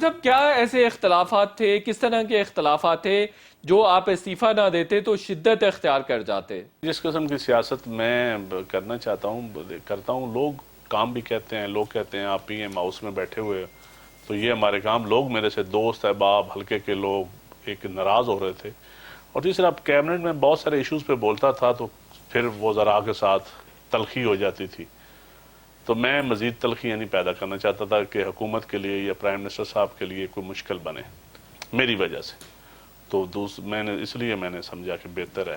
صاحب کیا ایسے اختلافات تھے، کس طرح کے اختلافات تھے جو آپ استعفیٰ نہ دیتے تو شدت اختیار کر جاتے؟ جس قسم کی سیاست میں کرنا چاہتا ہوں کرتا ہوں، لوگ کام بھی کہتے ہیں، لوگ کہتے ہیں آپ پی ایم ہاؤس میں بیٹھے ہوئے تو یہ ہمارے کام، لوگ میرے سے دوست احباب حلقے کے لوگ ایک ناراض ہو رہے تھے. اور تیسرا کیبنٹ میں بہت سارے ایشوز پہ بولتا تھا تو پھر وہ ذرا کے ساتھ تلخی ہو جاتی تھی، تو میں مزید تلخیاں نہیں پیدا کرنا چاہتا تھا کہ حکومت کے لیے یا پرائم منسٹر صاحب کے لیے کوئی مشکل بنے میری وجہ سے. تو اس لیے میں نے سمجھا کہ بہتر ہے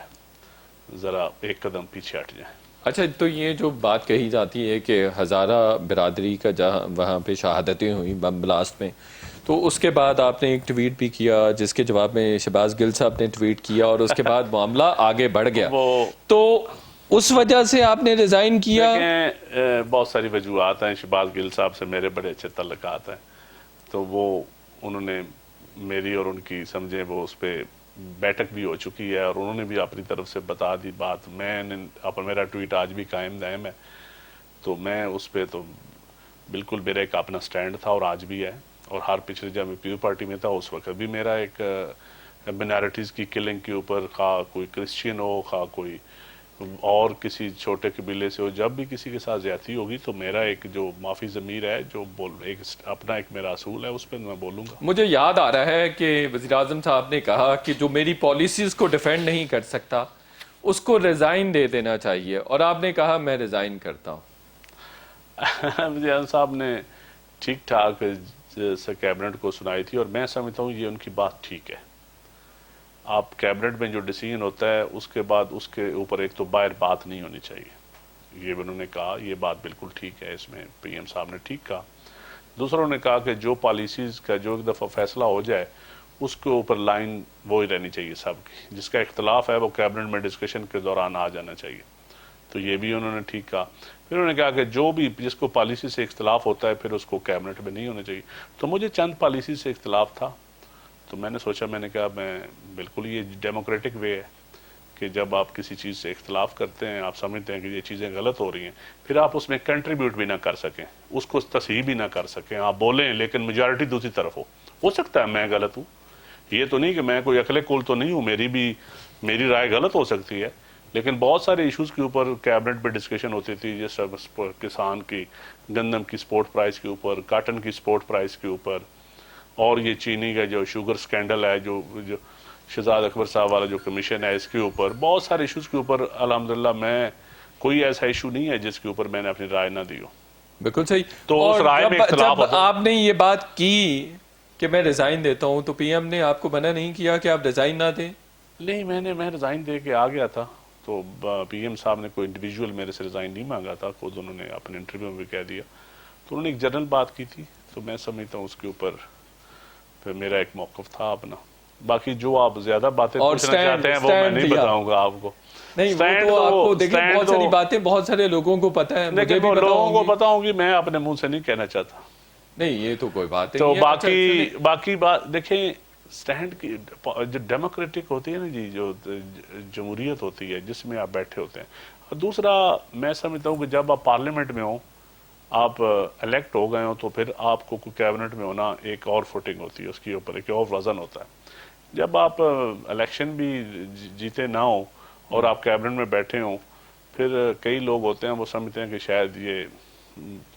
ذرا ایک قدم پیچھے ہٹ جائیں. اچھا، تو یہ جو بات کہی جاتی ہے کہ ہزارہ برادری کا جہاں وہاں پہ شہادتیں ہوئیں بم بلاسٹ میں، تو اس کے بعد آپ نے ایک ٹویٹ بھی کیا جس کے جواب میں شہباز گل صاحب نے ٹویٹ کیا اور اس کے بعد معاملہ آگے بڑھ گیا، تو اس وجہ سے آپ نے ریزائن کیا؟ دیکھیں بہت ساری وجوہات ہیں. شہباز گل صاحب سے میرے بڑے اچھے تعلقات ہیں، تو انہوں نے میری اور ان کی سمجھیں وہ اس پہ بیٹھک بھی ہو چکی ہے اور انہوں نے بھی اپنی طرف سے بتا دی بات. میرا ٹویٹ آج بھی قائم دائم ہے، تو میں اس پہ تو بالکل میرا ایک اپنا سٹینڈ تھا اور آج بھی ہے. اور ہر پچھلے جب میں پیو پارٹی میں تھا اس وقت بھی میرا ایک مائنارٹیز کی کلنگ کے اوپر، خواہ کوئی کرسچین ہو خواہ کوئی اور کسی چھوٹے قبیلے سے ہو، جب بھی کسی کے ساتھ زیادتی ہوگی تو میرا ایک جو معافی ضمیر ہے، جو اپنا ایک میرا اصول ہے، اس پہ میں بولوں گا. مجھے یاد آ رہا ہے کہ وزیر اعظم صاحب نے کہا کہ جو میری پالیسیز کو ڈیفینڈ نہیں کر سکتا اس کو ریزائن دے دینا چاہیے، اور آپ نے کہا میں ریزائن کرتا ہوں. وزیر اعظم صاحب نے ٹھیک ٹھاک کیبنٹ کو سنائی تھی اور میں سمجھتا ہوں یہ ان کی بات ٹھیک ہے. آپ کیبنٹ میں جو ڈیسیژن ہوتا ہے اس کے بعد اس کے اوپر ایک تو باہر بات نہیں ہونی چاہیے، یہ انہوں نے کہا، یہ بات بالکل ٹھیک ہے. اس میں پی ایم صاحب نے ٹھیک کہا. دوسرا انہوں نے کہا کہ جو پالیسیز کا جو ایک دفعہ فیصلہ ہو جائے اس کے اوپر لائن وہی رہنی چاہیے سب کی، جس کا اختلاف ہے وہ کیبنٹ میں ڈسکشن کے دوران آ جانا چاہیے. تو یہ بھی انہوں نے ٹھیک کہا. پھر انہوں نے کہا کہ جو بھی جس کو پالیسی سے اختلاف ہوتا ہے پھر اس کو کیبنٹ میں نہیں ہونا چاہیے. تو مجھے چند پالیسی سے اختلاف تھا، تو میں نے سوچا، میں نے کہا میں بالکل یہ ڈیموکریٹک وے ہے کہ جب آپ کسی چیز سے اختلاف کرتے ہیں، آپ سمجھتے ہیں کہ یہ چیزیں غلط ہو رہی ہیں، پھر آپ اس میں کنٹریبیوٹ بھی نہ کر سکیں، اس کو تصحیح بھی نہ کر سکیں، آپ بولیں لیکن میجارٹی دوسری طرف ہو سکتا ہے میں غلط ہوں، یہ تو نہیں کہ میں کوئی عقل کل تو نہیں ہوں، میری رائے غلط ہو سکتی ہے. لیکن بہت سارے ایشوز کے اوپر کیبنٹ پہ ڈسکشن ہوتی تھی، جس کسان کی گندم کی سپورٹ پرائز کے اوپر، کاٹن کی سپورٹ پرائز کے اوپر، اور یہ چینی کا جو شوگر سکینڈل ہے، جو شہزاد اکبر صاحب والا جو کمیشن ہے، اس کے اوپر بہت سارے ایشوز کے اوپر الحمدللہ میں کوئی ایسا ایشو نہیں ہے جس کے اوپر میں نے اپنی رائے نہ دی ہو. بالکل صحیح. تو اس رائے میں اختلاف جب آپ نے یہ بات کی کہ میں ریزائن دیتا ہوں تو پی ایم نے آپ کو منع نہیں کیا کہ آپ ریزائن نہ دیں؟ نہیں، میں ریزائن دے کے آ گیا تھا. تو پی ایم صاحب نے کوئی انڈیویجول میرے سے ریزائن نہیں مانگا تھا، خود انہوں نے اپنے انٹرویو میں بھی کہہ دیا. تو انہوں نے ایک جنرل بات کی تھی، تو میں سمجھتا ہوں اس کے اوپر پھر میرا ایک موقف تھا اپنا. باقی جو آپ زیادہ باتیں پوچھنا چاہتے ہیں وہ میں نہیں بتاؤں گا آپ کو. نہیں، وہ تو آپ کو دیکھیں بہت ساری باتیں بہت سارے لوگوں کو پتہ ہے، مجھے بھی لوگوں کو پتہ ہوگی، میں اپنے منہ سے نہیں کہنا چاہتا. نہیں، یہ تو کوئی بات تو نہیں. باقی بات دیکھیں، سٹینڈ کی جو ڈیموکریٹک ہوتی ہے نا جی، جو جمہوریت ہوتی ہے جس میں آپ بیٹھے ہوتے ہیں. اور دوسرا میں سمجھتا ہوں کہ جب آپ پارلیمنٹ میں ہوں، آپ الیکٹ ہو گئے ہوں، تو پھر آپ کو کیبنٹ میں ہونا ایک اور فوٹنگ ہوتی ہے، اس کے اوپر ایک اور وزن ہوتا ہے. جب آپ الیکشن بھی جیتے نہ ہوں اور آپ کیبنٹ میں بیٹھے ہوں، پھر کئی لوگ ہوتے ہیں وہ سمجھتے ہیں کہ شاید یہ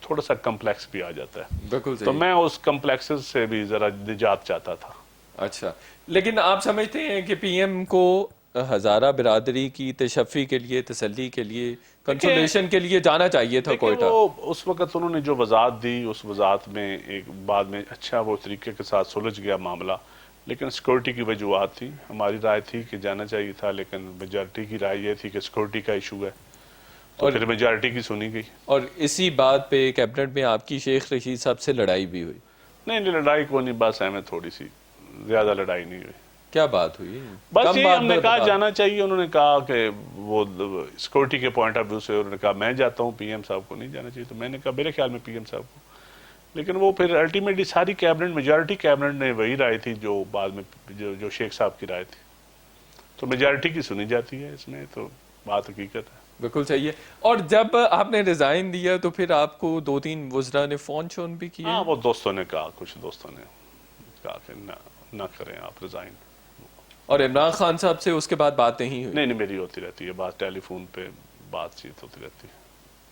تھوڑا سا کمپلیکس بھی آ جاتا ہے. بالکل تو میں اس کمپلیکسز سے بھی ذرا نجات چاہتا تھا. اچھا، لیکن آپ سمجھتے ہیں کہ پی ایم کو ہزارہ برادری کی تشفی کے لیے، تسلی کے لیے، کنسولیشن کے لیے جانا چاہیے تھا کوئٹہ؟ وہ اس وقت انہوں نے جو وضاحت دی، اس وضاحت میں ایک بعد میں اچھا وہ طریقے کے ساتھ سلجھ گیا معاملہ، لیکن سیکورٹی کی وجوہات تھی. ہماری رائے تھی کہ جانا چاہیے تھا، لیکن میجارٹی کی رائے یہ تھی کہ سیکورٹی کا ایشو ہے، تو پھر میجارٹی کی سنی گئی. اور اسی بات پہ کیبنٹ میں آپ کی شیخ رشید صاحب سے لڑائی بھی ہوئی؟ نہیں، لڑائی کو نہیں، بس ہمیں تھوڑی سی زیادہ لڑائی نہیں ہوئی. کیا بات ہوئی؟ بس یہ ہم نے کہا جانا چاہیے. انہوں نے کہا کہ وہ سیکورٹی کے پوائنٹ آف ویو سے انہوں نے کہا میں جاتا ہوں، پی ایم صاحب کو نہیں جانا چاہیے. تو میں نے کہا میرے خیال میں پی ایم صاحب کو، لیکن وہ پھر الٹیمیٹلی ساری کیبنٹ، میجارٹی کیبنٹ نے وہی رائے تھی جو بعد میں جو شیخ صاحب کی رائے تھی. تو میجارٹی کی سنی جاتی ہے اس میں، تو بات حقیقت ہے. بالکل صحیح ہے. اور جب آپ نے ریزائن دیا تو پھر آپ کو 2-3 وزراء نے فون شون بھی کیا؟ ہاں، وہ دوستوں نے کہا، کچھ دوستوں نے کہا کہ نہ کریں آپ ریزائن. اور عمران خان صاحب سے اس کے بعد بات نہیں ہوئی؟ نہیں میری ہوتی رہتی ہے بات, ٹیلی فون پہ بات چیت ہوتی رہتی ہے,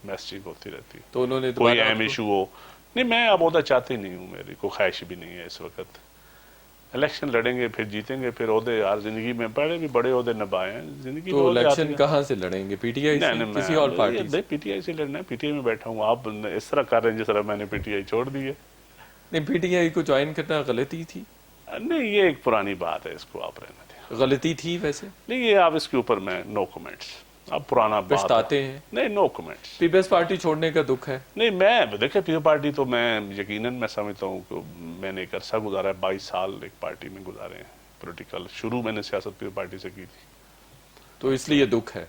میسجنگ ہوتی رہتی ہے. تو انہوں نے کوئی اہم ایشو ہو, نہیں میں اب عہدہ چاہتی نہیں ہوں, میری کوئی خواہش بھی نہیں ہے اس وقت. الیکشن لڑیں گے, پھر جیتیں گے, پھر عہدے یار زندگی میں پہلے بھی بڑے عہدے نبھائے ہیں زندگی میں. تو الیکشن کہاں سے لڑیں گے؟ پی ٹی آئی سے, کسی اور پارٹی سے؟ پی ٹی آئی سے لڑنا ہے, پی ٹی آئی میں بیٹھا ہوں. آپ اس طرح کر رہے ہیں جس طرح میں نے پی ٹی آئی چھوڑ دی ہے. نہیں, پی ٹی آئی کو جوائن کرنا غلطی تھی؟ نہیں یہ ایک پرانی بات ہے, اس کو آپ رہنے دیں. غلطی تھی ویسے؟ نہیں یہ آپ اس کے اوپر میں نو کمنٹس, اب پرانا بات پچھتاتے ہیں؟ نہیں نو کمنٹس. پیپلز پارٹی چھوڑنے کا دکھ ہے؟ نہیں میں دیکھیں پیپل پارٹی تو میں یقیناً میں سمجھتا ہوں کہ میں نے ایک عرصہ گزارا ہے, 22 سال ایک پارٹی میں گزارے ہیں پولیٹیکل. شروع میں نے سیاست پیپل پارٹی سے کی تھی. تو اس لیے دکھ ہے.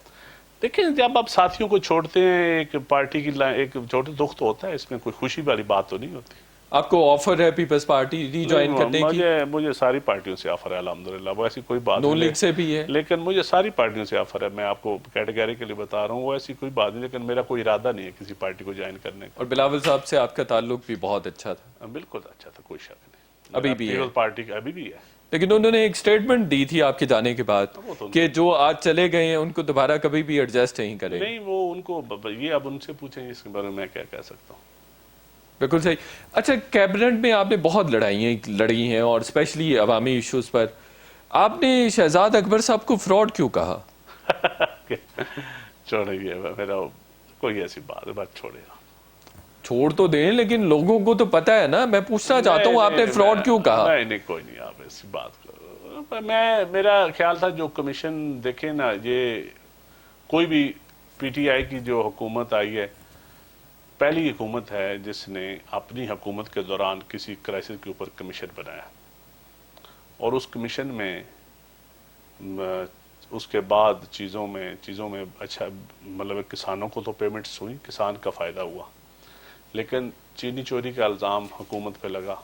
دیکھیں جب آپ ساتھیوں کو چھوڑتے ہیں ایک پارٹی کی ایک چھوٹے دکھ تو ہوتا ہے, اس میں کوئی خوشی والی بات تو نہیں ہوتی. آپ کو آفر ہے پیپلز پارٹی ری جوائن کرنے کی؟ مجھے ساری پارٹیوں سے آفر ہے الحمدللہ, وہ ایسی کوئی بات نون نہیں. لیگ سے بھی ہے؟ لیکن مجھے ساری پارٹیوں سے آفر ہے, میں آپ کو کیٹیگری کے لیے بتا رہا ہوں, وہ ایسی کوئی بات نہیں. لیکن میرا کوئی ارادہ نہیں ہے کسی پارٹی کو جوائن کرنے کا. اور بلاول صاحب سے آپ کا تعلق بھی بہت اچھا تھا؟ بالکل اچھا تھا, کوئی شک نہیں. ابھی بھی ہے؟ پیپل پارٹی کا ابھی بھی ہے. لیکن انہوں نے ایک سٹیٹمنٹ دی تھی آپ کے جانے کے بعد کہ جو آج چلے گئے ہیں ان کو دوبارہ کبھی بھی ایڈجسٹ نہیں کریں. نہیں وہ ان کو یہ اب ان سے پوچھیں, اس کے بارے میں کیا کہہ سکتا ہوں. بالکل صحیح. اچھا, کیبنٹ میں آپ نے بہت لڑائیاں لڑی ہیں اور اسپیشلی عوامی ایشوز پر. آپ نے شہزاد اکبر صاحب کو فراڈ کیوں کہا؟ چھوڑیے, میرا کوئی ایسی بات چھوڑے. چھوڑ تو دیں, لیکن لوگوں کو تو پتہ ہے نا. میں پوچھنا چاہتا ہوں آپ نے فراڈ کیوں کہا؟ نہیں کوئی نہیں, آپ ایسی بات کرو. میرا خیال تھا جو کمیشن دیکھیں نا, یہ کوئی بھی پی ٹی آئی کی جو حکومت آئی ہے, پہلی حکومت ہے جس نے اپنی حکومت کے دوران کسی کرائسس کے اوپر کمیشن بنایا. اور اس کمیشن میں اس کے بعد چیزوں میں اچھا مطلب کسانوں کو تو پیمنٹس ہوئی, کسان کا فائدہ ہوا. لیکن چینی چوری کا الزام حکومت پہ لگا.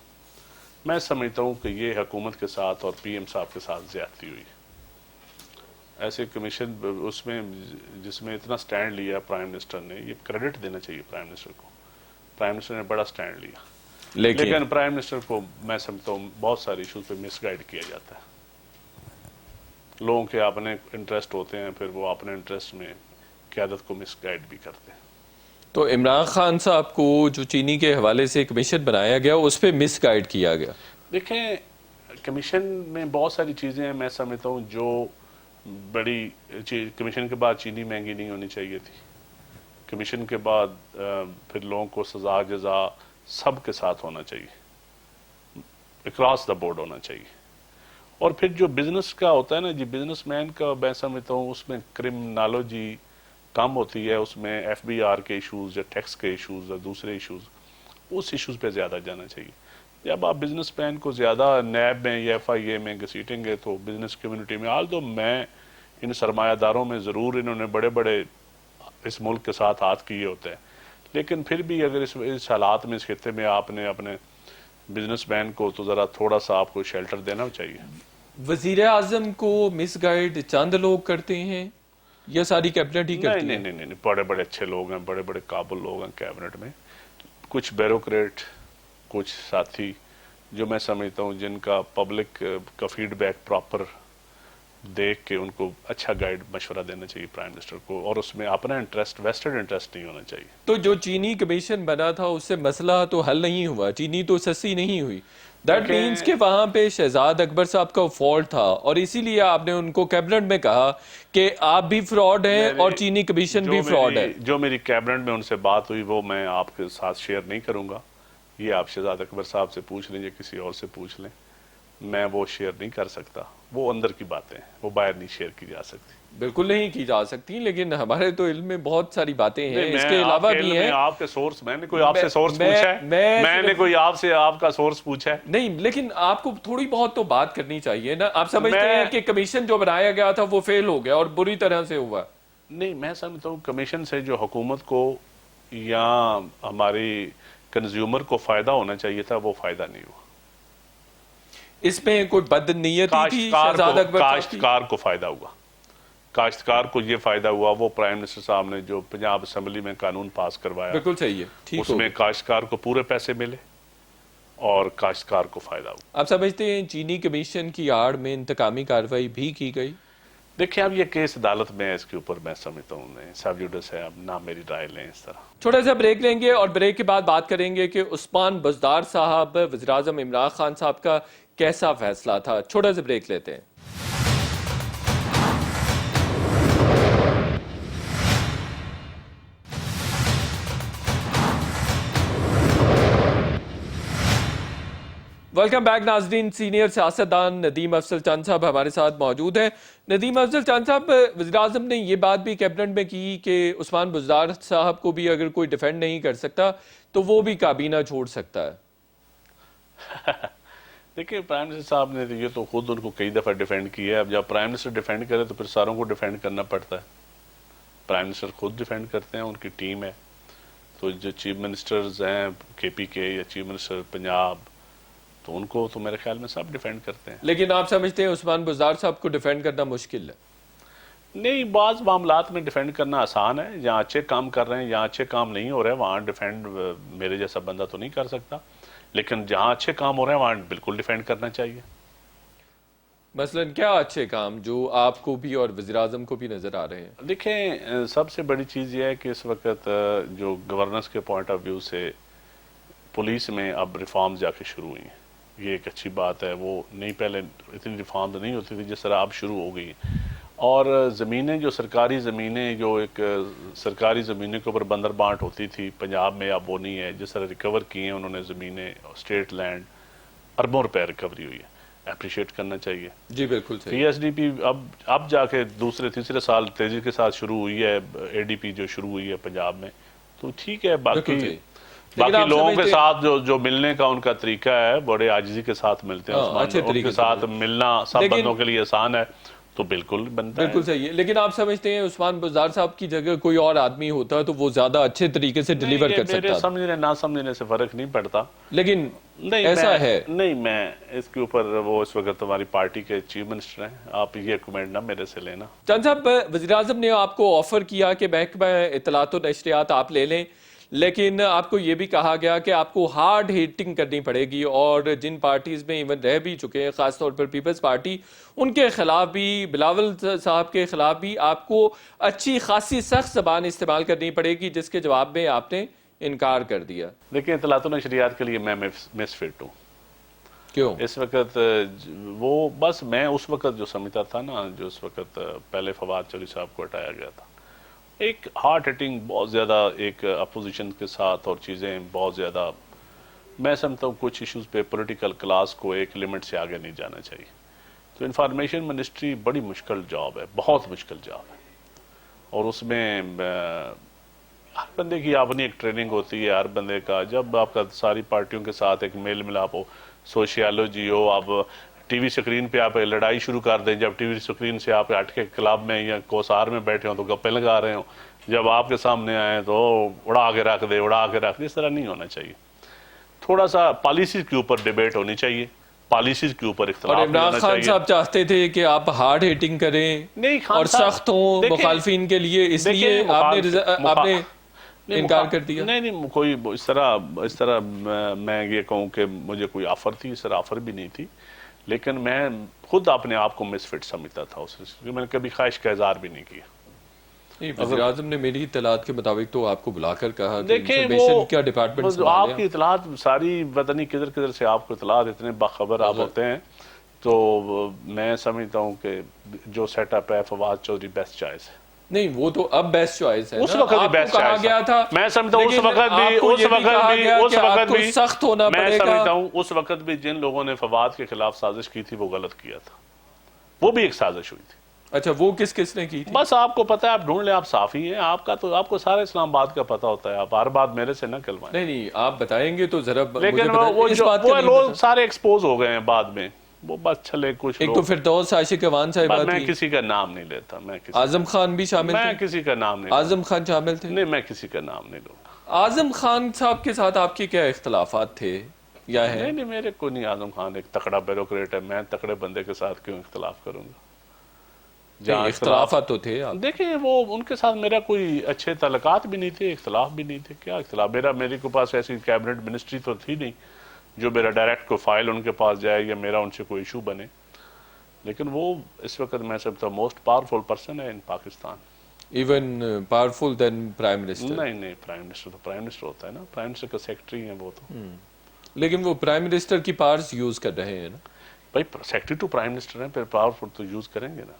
میں سمجھتا ہوں کہ یہ حکومت کے ساتھ اور پی ایم صاحب کے ساتھ زیادتی ہوئی. ایسے کمیشن اس میں جس میں اتنا سٹینڈ لیا پرائم منسٹر نے, یہ کریڈٹ دینا چاہیے پرائم منسٹر کو. پرائم منسٹر نے بڑا سٹینڈ لیا. لیکن پرائم منسٹر کو میں سمجھتا ہوں بہت سارے ایشوز پہ مس گائیڈ کیا جاتا ہے. لوگوں کے اپنے انٹرسٹ ہوتے ہیں, پھر وہ اپنے انٹرسٹ میں قیادت کو مس گائیڈ بھی کرتے ہیں. تو عمران خان صاحب کو جو چینی کے حوالے سے کمیشن بنایا گیا اس پہ مس گائیڈ کیا گیا؟ دیکھیں کمیشن میں بہت ساری چیزیں ہیں, میں سمجھتا ہوں جو بڑی کمیشن کے بعد چینی مہنگی نہیں ہونی چاہیے تھی. کمیشن کے بعد پھر لوگوں کو سزا جزا سب کے ساتھ ہونا چاہیے, اکراس دا بورڈ ہونا چاہیے. اور پھر جو بزنس کا ہوتا ہے نا جی, بزنس مین کا میں سمجھتا ہوں اس میں کرمنالوجی کم ہوتی ہے, اس میں ایف بی آر کے ایشوز یا ٹیکس کے ایشوز یا دوسرے ایشوز, اس ایشوز پہ زیادہ جانا چاہیے. جب آپ بزنس مین کو زیادہ نیب میں یا ایف آئی اے میں گھسیٹیں گے تو بزنس کمیونٹی میں, آل دو میں ان سرمایہ داروں میں ضرور انہوں نے بڑے بڑے اس ملک کے ساتھ ہاتھ کیے ہوتے ہیں, لیکن پھر بھی اگر اس حالات میں, اس خطے میں آپ نے اپنے بزنس مین کو تو ذرا تھوڑا سا آپ کو شیلٹر دینا چاہیے. وزیر اعظم کو مس گائیڈ چند لوگ کرتے ہیں یا ساری کیبنٹ ہی کرتی ہے؟ نہیں, بڑے بڑے اچھے لوگ ہیں, بڑے بڑے قابل لوگ ہیں کیبنٹ میں. کچھ بیوروکریٹ, کچھ ساتھی جو میں سمجھتا ہوں جن کا پبلک کا فیڈ بیک پراپر دیکھ کے ان کو اچھا گائیڈ مشورہ دینا چاہیے پرائم منسٹر کو, اور اس میں اپنا انٹرسٹ ویسٹڈ انٹرسٹ نہیں ہونا چاہیے. تو جو چینی کمیشن بنا تھا اس سے مسئلہ تو حل نہیں ہوا, چینی تو سستی نہیں ہوئی. دیٹ مینس کہ وہاں پہ شہزاد اکبر صاحب کا فالٹ تھا, اور اسی لیے آپ نے ان کو کیبنٹ میں کہا کہ آپ بھی فراڈ ہیں اور چینی کمیشن بھی فراڈ ہے. جو میری کیبنٹ میں ان سے بات ہوئی وہ میں آپ کے ساتھ شیئر نہیں کروں گا. یہ آپ شہزاد اکبر صاحب سے پوچھ لیں یا کسی اور سے پوچھ لیں, میں وہ شیئر نہیں کر سکتا. وہ اندر کی باتیں ہیں, وہ باہر نہیں شیئر کی جا سکتی. بالکل نہیں کی جا سکتی, لیکن ہمارے تو علم میں بہت ساری باتیں ہیں اس کے علاوہ بھی ہیں. آپ کے سورس, میں نے کوئی آپ سے سورس پوچھا ہے؟ میں نے کوئی آپ سے آپ کا سورس پوچھا ہے؟ نہیں, لیکن آپ کو تھوڑی بہت تو بات کرنی چاہیے نا. آپ سمجھتے ہیں کہ کمیشن جو بنایا گیا تھا وہ فیل ہو گیا اور بری طرح سے ہوا؟ نہیں, میں سمجھتا ہوں کمیشن سے جو حکومت کو یا ہماری کنزیومر کو فائدہ ہونا چاہیے تھا وہ فائدہ نہیں ہوا. اس میں کوئی بد نیتی تھی شہزاد اکبر صاحب کی؟ کاشتکار کو فائدہ ہوا. کاشتکار کو یہ فائدہ ہوا, وہ پرائم منسٹر صاحب نے جو پنجاب اسمبلی میں قانون پاس کروایا, بالکل صحیح ہے, ٹھیک اس میں کاشتکار کو پورے پیسے ملے, اور کاشتکار کو فائدہ ہو. آپ سمجھتے ہیں چینی کمیشن کی آڑ میں انتقامی کارروائی بھی کی گئی؟ دیکھیں اب یہ کیس عدالت میں ہے، اس کے اوپر میں سمجھتا ہوں سب جوڈس ہے، اب نہ میری رائے لیں اس طرح. چھوٹا سا بریک لیں گے اور بریک کے بعد بات کریں گے کہ عثمان بزدار صاحب وزیراعظم عمران خان صاحب کا کیسا فیصلہ تھا. چھوٹا سا بریک لیتے ہیں. ویلکم بیک ناظرین. سینئر سیاستدان ندیم افضل چند صاحب ہمارے ساتھ موجود ہیں. ندیم افضل چند صاحب، وزیراعظم نے یہ بات بھی کیبنٹ میں کی کہ عثمان بزدار صاحب کو بھی اگر کوئی ڈیفینڈ نہیں کر سکتا تو وہ بھی کابینہ چھوڑ سکتا ہے. دیکھیں پرائم منسٹر صاحب نے یہ تو خود ان کو کئی دفعہ ڈیفینڈ کیا ہے. اب جب پرائم منسٹر ڈیفینڈ کرے تو پھر ساروں کو ڈیفینڈ کرنا پڑتا ہے. پرائم منسٹر خود ڈیفینڈ کرتے ہیں، ان کی ٹیم ہے. تو جو چیف منسٹرز ہیں کے پی کے یا چیف منسٹر پنجاب، تو ان کو تو میرے خیال میں سب ڈیفینڈ کرتے ہیں. لیکن آپ سمجھتے ہیں عثمان بزدار صاحب کو ڈیفینڈ کرنا مشکل ہے؟ نہیں، بعض معاملات میں ڈیفینڈ کرنا آسان ہے. جہاں اچھے کام کر رہے ہیں، جہاں اچھے کام نہیں ہو رہے وہاں ڈیفینڈ میرے جیسا بندہ تو نہیں کر سکتا. لیکن جہاں اچھے کام ہو رہے ہیں وہاں بالکل ڈیفینڈ کرنا چاہیے. مثلا کیا اچھے کام جو آپ کو بھی اور وزیراعظم کو بھی نظر آ رہے ہیں؟ دیکھیں سب سے بڑی چیز یہ ہے کہ اس وقت جو گورننس کے پوائنٹ آف ویو سے پولیس میں اب ریفارمز جا کے شروع ہوئی ہیں. یہ ایک اچھی بات ہے. وہ نہیں، پہلے اتنی ریفارمز نہیں ہوتی تھی جس طرح اب شروع ہو گئی ہیں. اور زمینیں جو سرکاری زمینیں، جو ایک سرکاری زمینوں کے اوپر بندر بانٹ ہوتی تھی پنجاب میں، اب وہ نہیں ہے. جس طرح ریکور کی ہیں انہوں نے زمینیں، اسٹیٹ لینڈ، اربوں روپے ریکوری ہوئی ہے. اپریشیٹ کرنا چاہیے. جی بالکل صحیح. پی ایس ڈی پی اب جا کے دوسرے تیسرے سال تیزی کے ساتھ شروع ہوئی ہے. اے ڈی پی جو شروع ہوئی ہے پنجاب میں، تو ٹھیک ہے. باقی لوگوں کے ساتھ جو ملنے کا ان کا طریقہ ہے، بڑے عاجزی کے ساتھ ملتے ہیں. ان کے ساتھ ملنا سب بندوں کے لیے آسان ہے، تو بالکل بنتا ہے. بالکل صحیح ہے. لیکن آپ سمجھتے ہیں عثمان بزدار صاحب کی جگہ کوئی اور آدمی ہوتا تو وہ زیادہ اچھے طریقے سے ڈیلیور کر سکتا؟ میرے سمجھنے نہ سمجھنے سے فرق نہیں پڑتا. لیکن ایسا ہے نہیں، میں اس کے اوپر، وہ اس وقت ہماری پارٹی کے چیف منسٹر ہیں، آپ یہ کمنٹ نہ میرے سے لینا. چند صاحب، وزیراعظم نے آپ کو آفر کیا کہ محکمہ اطلاعات و نشریات آپ لے لیں، لیکن آپ کو یہ بھی کہا گیا کہ آپ کو ہارڈ ہیٹنگ کرنی پڑے گی، اور جن پارٹیز میں ایون رہ بھی چکے ہیں، خاص طور پر پیپلز پارٹی، ان کے خلاف بھی، بلاول صاحب کے خلاف بھی آپ کو اچھی خاصی سخت زبان استعمال کرنی پڑے گی، جس کے جواب میں آپ نے انکار کر دیا. لیکن اطلاعات و نشریات کے لیے میں مس فٹ ہوں. کیوں؟ اس وقت وہ بس میں اس وقت جو سمجھتا تھا نا، جو اس وقت پہلے فواد چودھری صاحب کو ہٹایا گیا تھا، ایک ہارڈ ہٹنگ بہت زیادہ ایک اپوزیشن کے ساتھ، اور چیزیں بہت زیادہ، میں سمجھتا ہوں کچھ ایشوز پہ پولیٹیکل کلاس کو ایک لمٹ سے آگے نہیں جانا چاہیے. تو انفارمیشن منسٹری بڑی مشکل جاب ہے، بہت مشکل جاب ہے. اور اس میں ہر بندے کی اپنی ایک ٹریننگ ہوتی ہے. ہر بندے کا، جب آپ کا ساری پارٹیوں کے ساتھ ایک میل ملاپ ہو، سوشیالوجی ہو، آپ ٹی وی سکرین پہ آپ لڑائی شروع کر دیں، جب ٹی وی سکرین سے آپ ہٹ کے کلب میں یا کوسار میں بیٹھے ہوں تو گپے لگا رہے ہوں، جب آپ کے سامنے آئیں تو اڑا کے رکھ دے، اڑا کے رکھ دے. اس طرح نہیں ہونا چاہیے. تھوڑا سا پالیسیز کے اوپر ڈیبیٹ ہونی چاہیے، پالیسیز کے اوپر اختلاف اور نہیں ہونا عمران خان چاہیے. صاحب چاہتے تھے کہ آپ ہارڈ ہیٹنگ کریں اور سخت ہوں مخالفین کے لیے، اس لیے آپ نے انکار کر دیا. نہیں، کوئی اس طرح میں یہ کہوں کہ مجھے کوئی آفر تھی، اس طرح آفر بھی نہیں تھی. لیکن میں خود اپنے آپ کو مس فٹ سمجھتا تھا اس میں نے کبھی خواہش کا اظہار بھی نہیں کیا. وزیراعظم نے میری اطلاعات کے مطابق تو آپ کو بلا کر کہا کہ دیکھیں انفارمیشن کیا ڈپارٹمنٹ سنبھالے آپ کی اطلاعات ساری وطنی کدھر سے آپ کو اطلاعات اتنے باخبر آپ ہوتے ہیں. تو میں سمجھتا ہوں کہ جو سیٹ اپ ہے فواد چودھری بیسٹ چوائس ہے. نہیں، وہ تو اب بیسٹ چوائس ہے. اس وقت بھی بیسٹ چوائس گیا تھا، میں سمجھتا ہوں سخت ہونا پڑے گا. میں سمجھتا ہوں اس وقت بھی جن لوگوں نے فواد کے خلاف سازش کی تھی وہ غلط کیا تھا. وہ بھی ایک سازش ہوئی تھی. اچھا، وہ کس نے کی تھی؟ بس آپ کو پتا ہے، آپ ڈھونڈ لیں، آپ صافی ہیں. آپ کو سارے اسلام آباد کا پتا ہوتا ہے. آپ ہر بات میرے سے نہ کلوائیں. نہیں، آپ بتائیں گے تو ذرا. لیکن وہ لوگ سارے ایکسپوز ہو گئے ہیں بعد میں. وہ بس چلے کچھ ایک تو فردوس عاشق اوان صاحبہ تھی. میں کسی کا نام نہیں لیتا. اعظم خان بھی شامل تھے. میں کسی کا نام نہیں. اعظم خان شامل تھے. نہیں، میں کسی کا نام نہیں لوں گا. اعظم خان صاحب کے ساتھ آپ کے کیا اختلافات تھے یا ہے؟ نہیں، میرے کو نہیں. اعظم خان ایک تکڑا بیوروکریٹ ہے. میں تکڑے بندے کے ساتھ کیوں اختلاف کروں گا؟ جہاں اختلافات تو تھے. دیکھیں وہ ان کے ساتھ میرا کوئی اچھے تعلقات بھی نہیں تھے، اختلاف بھی نہیں تھے. کیا اختلاف؟ میرے کو پاس ایسی کیبنٹ منسٹری تو تھی نہیں جو میرا ڈائریکٹ کوئی فائل ان کے پاس جائے یا میرا ان سے کوئی ایشو بنے. لیکن وہ اس وقت میں سمجھتا ہوں موسٹ پاورفل پرسن ہے in Pakistan. Even powerful than prime minister. نہیں, پرائم منسٹر تو پرائم منسٹر ہوتا ہے نا, پرائم منسٹر کا سیکرٹری ہیں وہ تو. لیکن وہ پرائم منسٹر کی پاورز یوز کر رہے ہیں نا. بھائی سیکرٹری ٹو پرائم منسٹر ہیں, پھر پاورفل تو یوز کریں گے نا.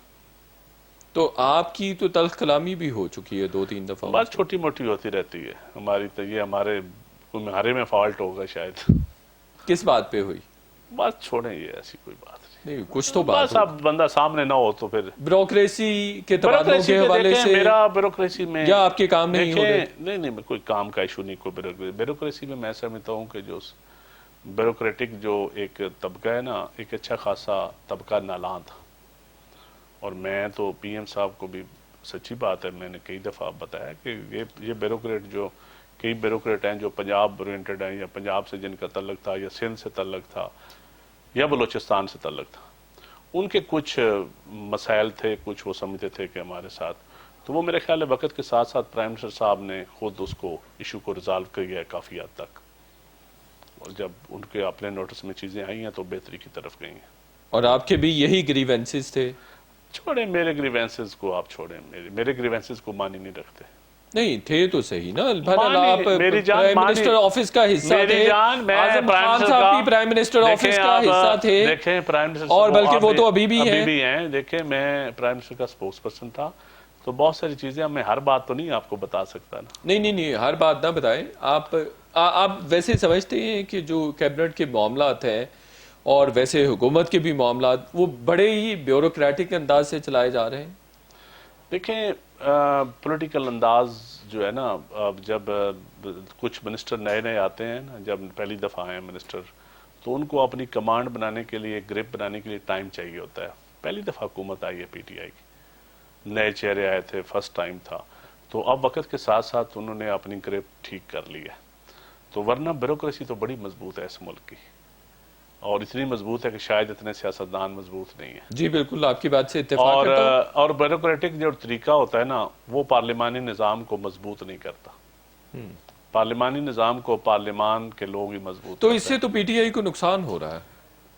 تو آپ کی تو تلخ کلامی بھی ہو چکی ہے 2-3 دفعہ. بات چھوٹی موٹی ہوتی رہتی ہے ہماری, تو یہ ہمارے میں فالٹ ہوگا شاید. کس بات پہ ہوئی؟ بات چھوڑیں, یہ ایسی کوئی بات نہیں, کچھ تو بس بات اب بندہ سامنے نہ ہو تو پھر بیوروکریسی کے تبادلوں کے حوالے سے میرا بیوروکریسی میں یا آپ کے کام نہیں ہو رہے. نہیں, کوئی کام کا ایشو نہیں, کوئی بیوروکریسی میں میں سمجھتا ہوں کہ جو بیوروکریٹک جو ایک طبقہ ہے نا, ایک اچھا خاصا طبقہ نالاں تھا. اور میں تو پی ایم صاحب کو بھی سچی بات ہے, میں نے کئی دفعہ بتایا کہ یہ بیوروکریٹ جو کئی بیوروکریٹ ہیں جو پنجاب اورینٹڈ ہیں یا پنجاب سے جن کا تعلق تھا یا سندھ سے تعلق تھا یا بلوچستان سے تعلق تھا, ان کے کچھ مسائل تھے, کچھ وہ سمجھتے تھے کہ ہمارے ساتھ, تو وہ میرے خیال ہے وقت کے ساتھ ساتھ پرائم منسٹر صاحب نے خود اس کو ایشو کو ریزالو کر گیا ہے کافی حد تک, اور جب ان کے اپنے نوٹس میں چیزیں آئی ہیں تو بہتری کی طرف گئی ہیں. اور آپ کے بھی یہی گریونسز تھے؟ چھوڑیں میرے گریونسز کو, آپ چھوڑیں میرے گریونسز کو مانی نہیں رکھتے. نہیں تھے تو صحیح نا, آپ پرائم منسٹر آفس کا حصہ تھے, اعظم خان صاحب بھی پرائم منسٹر آفس کا حصہ تھے, دیکھیں پرائم منسٹر اور بلکہ وہ تو ابھی بھی ہیں. دیکھیں میں پرائم منسٹر کا سپوکس پرسن تھا, تو بہت ساری چیزیں, میں ہر بات تو نہیں آپ کو بتا سکتا نا. نہیں, ہر بات نہ بتائیں. آپ ویسے سمجھتے ہیں کہ جو کیبنٹ کے معاملات ہیں اور ویسے حکومت کے بھی معاملات وہ بڑے ہی بیوروکریٹک انداز سے چلائے جا رہے ہیں؟ دیکھیں پولیٹیکل انداز جو ہے نا, جب کچھ منسٹر نئے آتے ہیں نا, جب پہلی دفعہ آئے ہیں منسٹر, تو ان کو اپنی کمانڈ بنانے کے لیے, گرپ بنانے کے لیے ٹائم چاہیے ہوتا ہے. پہلی دفعہ حکومت آئی ہے پی ٹی آئی کی, نئے چہرے آئے تھے, فرسٹ ٹائم تھا, تو اب وقت کے ساتھ ساتھ انہوں نے اپنی گرپ ٹھیک کر لی ہے. تو ورنہ بیوروکریسی تو بڑی مضبوط ہے اس ملک کی, اور اتنی مضبوط ہے کہ شاید اتنے سیاستدان مضبوط نہیں ہیں. جی بالکل, آپ کی بات سے اتفاق کرتا ہوں. اور بیوروکریٹک جو طریقہ ہوتا ہے نا, وہ پارلیمانی نظام کو مضبوط نہیں کرتا. پارلیمانی نظام کو پارلیمان کے لوگ ہی مضبوط تو اس سے تو پی ٹی آئی کو نقصان ہو رہا ہے.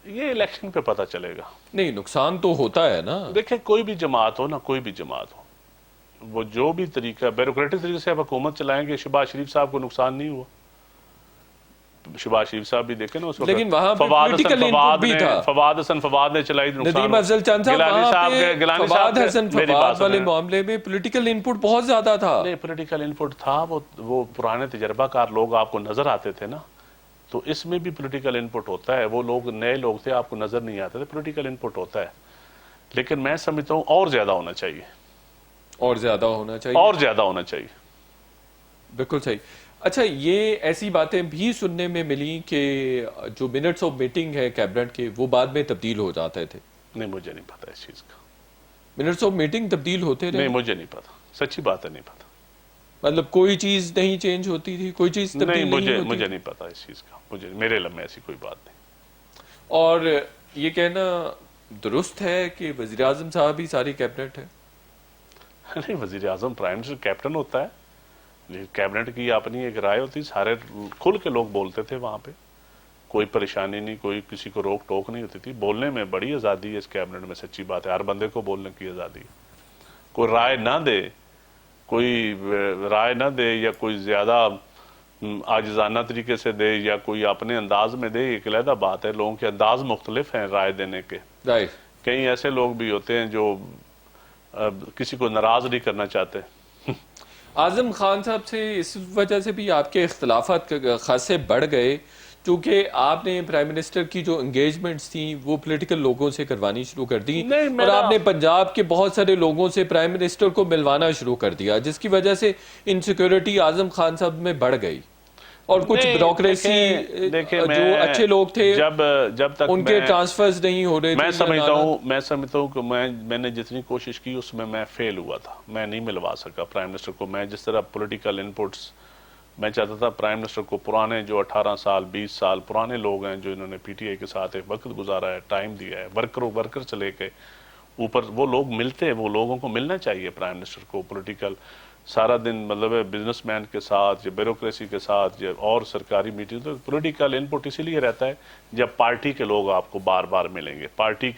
یہ الیکشن پہ پتہ چلے گا. نہیں, نقصان تو ہوتا ہے نا. دیکھیں کوئی بھی جماعت ہو نا, کوئی بھی جماعت ہو, وہ جو بھی طریقہ بیوروکریٹک طریقے سے آپ حکومت چلائیں گے. شہباز شریف صاحب کو نقصان نہیں ہوا. شہباز شریف صاحب بھی دیکھیں نا اس وقت, لیکن وہاں پہ پولیٹیکل انپٹ بھی تھا. فواد حسن فواد نے چلائی, ندیم افضل چند صاحب, وہاں پہ فواد حسن فواد والے معاملے میں پولیٹیکل انپٹ بہت زیادہ تھا. نہیں, پولیٹیکل انپٹ تھا, وہ پرانے تجربہ کار لوگ آپ کو نظر آتے تھے نا, تو اس میں بھی پولیٹیکل انپٹ ہوتا ہے. وہ لوگ نئے لوگ تھے, آپ کو نظر نہیں آتے تھے, پولیٹیکل انپٹ ہوتا ہے. لیکن میں سمجھتا ہوں اور زیادہ ہونا چاہیے, اور زیادہ ہونا چاہیے, اور زیادہ ہونا چاہیے. بالکل صحیح. اچھا, یہ ایسی باتیں بھی سننے میں ملی کہ جو منٹس آف میٹنگ ہے کیبنٹ کے, وہ بعد میں تبدیل ہو جاتے تھے. نہیں, مجھے نہیں پتا اس چیز کا. منٹس آف میٹنگ تبدیل ہوتے رہے؟ نہیں, مجھے نہیں پتا, سچی بات ہے, نہیں پتا. مطلب کوئی چیز نہیں چینج ہوتی تھی, کوئی چیز تبدیل نہیں ہوتی؟ مجھے نہیں پتا اس چیز کا, میرے علم میں ایسی کوئی بات نہیں. اور یہ کہنا درست ہے کہ وزیر اعظم صاحب ہی ساری کیبنٹ ہے؟ نہیں, وزیر اعظم پرائم منسٹر کیپٹن ہوتا ہے. کیبنٹ کی اپنی ایک رائے ہوتی, سارے کھل کے لوگ بولتے تھے وہاں پہ, کوئی پریشانی نہیں, کوئی کسی کو روک ٹوک نہیں ہوتی تھی. بولنے میں بڑی آزادی ہے اس کیبنٹ میں, سچی بات ہے, ہر بندے کو بولنے کی آزادی ہے. کوئی رائے نہ دے, کوئی رائے نہ دے, یا کوئی زیادہ عاجزانہ طریقے سے دے, یا کوئی اپنے انداز میں دے, ایک علیحدہ بات ہے. لوگوں کے انداز مختلف ہیں رائے دینے کے. کئی ایسے لوگ بھی ہوتے ہیں جو کسی کو ناراض نہیں کرنا چاہتے. اعظم خان صاحب سے اس وجہ سے بھی آپ کے اختلافات خاصے بڑھ گئے کیونکہ آپ نے پرائم منسٹر کی جو انگیجمنٹس تھیں وہ پولیٹیکل لوگوں سے کروانی شروع کر دی, اور آپ نے پنجاب کے بہت سارے لوگوں سے پرائم منسٹر کو ملوانا شروع کر دیا, جس کی وجہ سے انسیکیورٹی اعظم خان صاحب میں بڑھ گئی. اور کچھ بیوروکریسی جو اچھے لوگ تھے جب تک ان کے ٹرانسفرز نہیں ہو رہے تھے. میں سمجھتا ہوں کہ میں نے جتنی کوشش کی اس میں فیل ہوا تھا. میں نہیں ملوا سکا پرائم منسٹر کو. میں جس طرح پولیٹیکل انپٹس میں چاہتا تھا پرائم منسٹر کو, پرانے جو 18 سال 20 سال پرانے لوگ ہیں جو انہوں نے پی ٹی آئی کے ساتھ ایک وقت گزارا ہے, ٹائم دیا ہے, ورکر چلے گئے اوپر, وہ لوگ ملتے, وہ لوگوں کو ملنا چاہیے پرائم منسٹر کو. پولیٹیکل سارا دن مطلب ہے بزنس مین کے ساتھ یا بیوروکریسی کے ساتھ یا اور سرکاری میٹنگ، تو پولیٹیکل ان پٹ اسی لیے رہتا ہے جب پارٹی کے لوگ آپ کو بار بار ملیں گے، پارٹی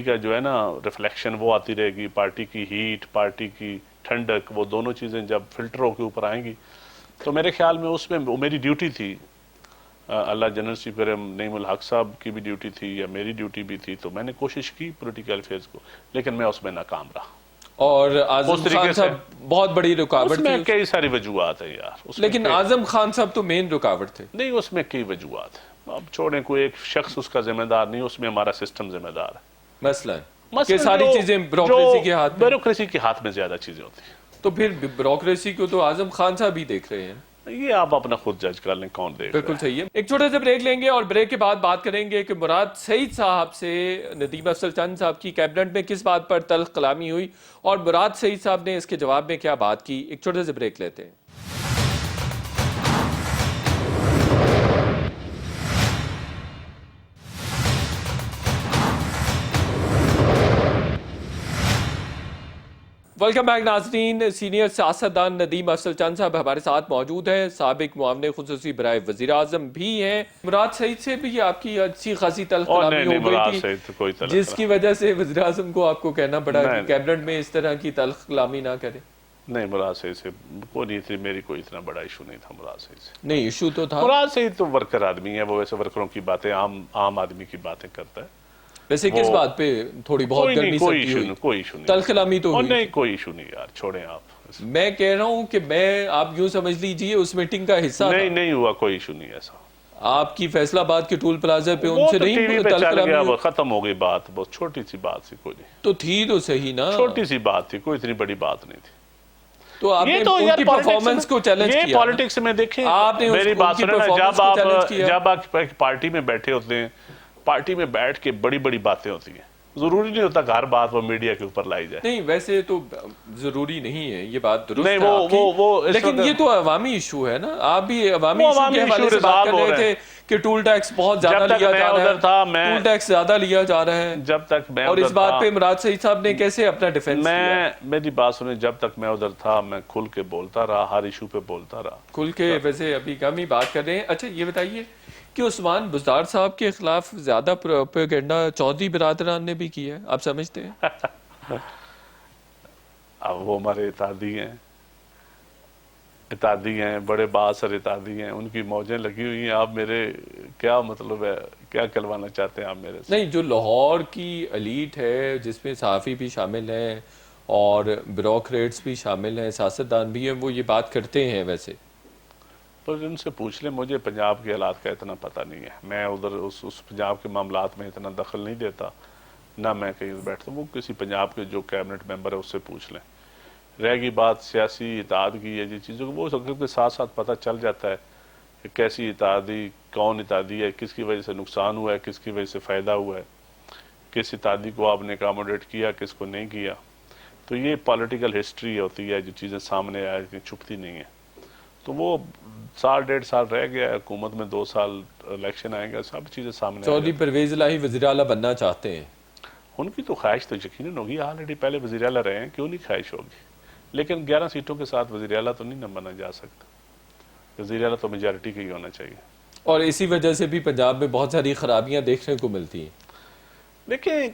کا جو ہے نا ریفلیکشن وہ آتی رہے گی، پارٹی کی ہیٹ، پارٹی کی ٹھنڈک، وہ دونوں چیزیں جب فلٹروں کے اوپر آئیں گی تو میرے خیال میں اس میں وہ میری ڈیوٹی تھی، اللہ جنرل سپیکر نعیم الحق صاحب کی بھی ڈیوٹی تھی یا میری ڈیوٹی بھی تھی، تو میں نے کوشش کی پولیٹیکل افیئرز کو، لیکن میں اس میں ناکام رہا۔ اور اعظم خان صاحب بہت بڑی رکاوٹ اس میں تھی، کئی ساری وجوہات ہیں یار، لیکن اعظم خان صاحب تو مین رکاوٹ تھے۔ نہیں، اس میں کئی وجوہات ہیں، اب چھوڑیں، کوئی ایک شخص اس کا ذمہ دار نہیں، اس میں ہمارا سسٹم ذمہ دار ہے۔ مثلا کہ ساری چیزیں بیوروکریسی کے ہاتھ میں، بیوروکریسی کے ہاتھ میں زیادہ چیزیں ہوتی ہیں، تو پھر بیوروکریسی کو تو اعظم خان صاحب ہی دیکھ رہے ہیں۔ یہ آپ اپنا خود جج کر لیں کون دیکھ رہا ہے۔ بالکل صحیح ہے۔ ایک چھوٹے سے بریک لیں گے اور بریک کے بعد بات کریں گے کہ مراد سعید صاحب سے ندیم افضل چند صاحب کی کیبنٹ میں کس بات پر تلخ کلامی ہوئی اور مراد سعید صاحب نے اس کے جواب میں کیا بات کی۔ ایک چھوٹے سے بریک لیتے ہیں۔ ویلکم بیک ناظرین، سینئر سیاستدان ندیم افضل چند صاحب ہمارے ساتھ موجود ہیں، سابق معاون خصوصی برائے وزیر اعظم بھی ہیں۔ مراد سعید سے بھی آپ کی اچھی خاصی تلخ کلامی ہو گئی تھی، جس کی وجہ سے وزیر اعظم کو آپ کو کہنا پڑا کہ کیبنٹ میں اس طرح کی تلخ کلامی نہ کرے۔ نہیں، مراد سعید سے کوئی نہیں تھی، میری کوئی اتنا بڑا ایشو نہیں تھا مراد سعید سے۔ نہیں، ایشو تو تھا۔ مراد سعید تو ورکر آدمی ہے، وہ ویسے ورکروں کی باتیں عام آدمی کی باتیں کرتا ہے۔ ویسے کس بات پہ تھوڑی بہت گرمی سردی ہوئی؟ کوئی ایشو نہیں، تلخ کلامی تو ہوئی؟ نہیں، کوئی ایشو نہیں یار، چھوڑیں آپ۔ میں کہہ رہا ہوں کہ میں، آپ یوں سمجھ لیجئے اس میٹنگ کا حصہ تھا۔ نہیں ہوا، کوئی ایشو نہیں ایسا۔ آپ کی فیصل آباد کے ٹول پلازا پہ ان سے نہیں ٹی وی پہ تلخ چل گیا، کلامی؟ وہ ختم ہو گئی بات، بہت چھوٹی سی بات تھی، کوئی نہیں، تو تھی تو صحیح نا، چھوٹی سی بات تھی، کوئی اتنی بڑی بات نہیں تھی۔ تو آپ نے ان کی پرفارمنس کو چیلنج کیا۔ یہ پالیٹکس میں دیکھیں، آپ نے میری بات سنیں نا، جب جب آپ ایک پارٹی میں بیٹھے ہوتے ہیں، پارٹی میں بیٹھ کے بڑی بڑی باتیں ہوتی ہیں، ضروری نہیں ہوتا کہ ہر بات وہ میڈیا کے اوپر لائی جائے۔ نہیں، ویسے تو ضروری نہیں ہے، یہ بات درست نہیں، ہے آپ کی، وہ لیکن یہ تو عوامی ایشو ہے نا، آپ بھی عوامی ایشو کے حوالے سے بات کر رہے تھے کہ ٹول ٹیکس بہت زیادہ لیا جا رہا ہے، ٹول ٹیکس زیادہ لیا جا رہا ہے، جب تک میں اور اس بات پہ مراد سعید صاحب نے کیسے اپنا ڈیفنس کیا؟ میری بات سنیں، جب تک میں ادھر تھا میں کھل کے بولتا رہا، ہر ایشو پہ بولتا رہا، کھل کے۔ ویسے ابھی کم ہی بات کر رہے ہیں۔ اچھا یہ بتائیے کہ عثمان بزدار صاحب کے خلاف زیادہ پروپیگنڈا چودھری برادران نے بھی کیا ہے، آپ سمجھتے ہیں؟ اب وہ ہمارے اتحادی ہیں، بڑے بااثر اتحادی ہیں، ان کی موجیں لگی ہوئی ہیں، آپ میرے کیا مطلب ہے، کیا کہلوانا چاہتے ہیں آپ میرے سے؟ نہیں، جو لاہور کی ایلیٹ ہے جس میں صحافی بھی شامل ہیں اور بیوروکریٹس بھی شامل ہیں، سیاستدان بھی ہیں، وہ یہ بات کرتے ہیں ویسے۔ پر ان سے پوچھ لیں، مجھے پنجاب کے حالات کا اتنا پتہ نہیں ہے، میں ادھر اس پنجاب کے معاملات میں اتنا دخل نہیں دیتا، نہ میں کہیں بیٹھتا ہوں، وہ کسی پنجاب کے جو کیبنٹ ممبر ہے اس سے پوچھ لیں۔ رہ گئی بات سیاسی اتحاد کی یا جی چیزوں کو، وہ سب کے ساتھ ساتھ پتہ چل جاتا ہے کہ کیسی اتحادی، کون اتحادی ہے، کس کی وجہ سے نقصان ہوا ہے، کس کی وجہ سے فائدہ ہوا ہے، کس اتحادی کو آپ نے اکاموڈیٹ کیا، کس کو نہیں کیا۔ تو یہ پولیٹیکل ہسٹری ہوتی ہے، جو چیزیں سامنے آئے چھپتی نہیں ہیں۔ تو وہ سال ڈیڑھ سال رہ گیا ہے حکومت میں، 2 سال الیکشن آئیں گا، سب چیزیں سامنے آ چودھری پرویز الہی وزیر اعلیٰ بننا چاہتے ہیں، ان کی تو خواہش تو یقیناً ہوگی، آلریڈی پہلے وزیر اعلیٰ رہے ہیں، کیوں نہیں خواہش ہوگی، لیکن 11 سیٹوں کے ساتھ وزیر اعلیٰ تو نہیں نہ بنا جا سکتا، وزیر اعلیٰ تو میجارٹی کا ہی ہونا چاہیے۔ اور اسی وجہ سے بھی پنجاب میں بہت ساری خرابیاں دیکھنے کو ملتی ہیں۔ دیکھیں،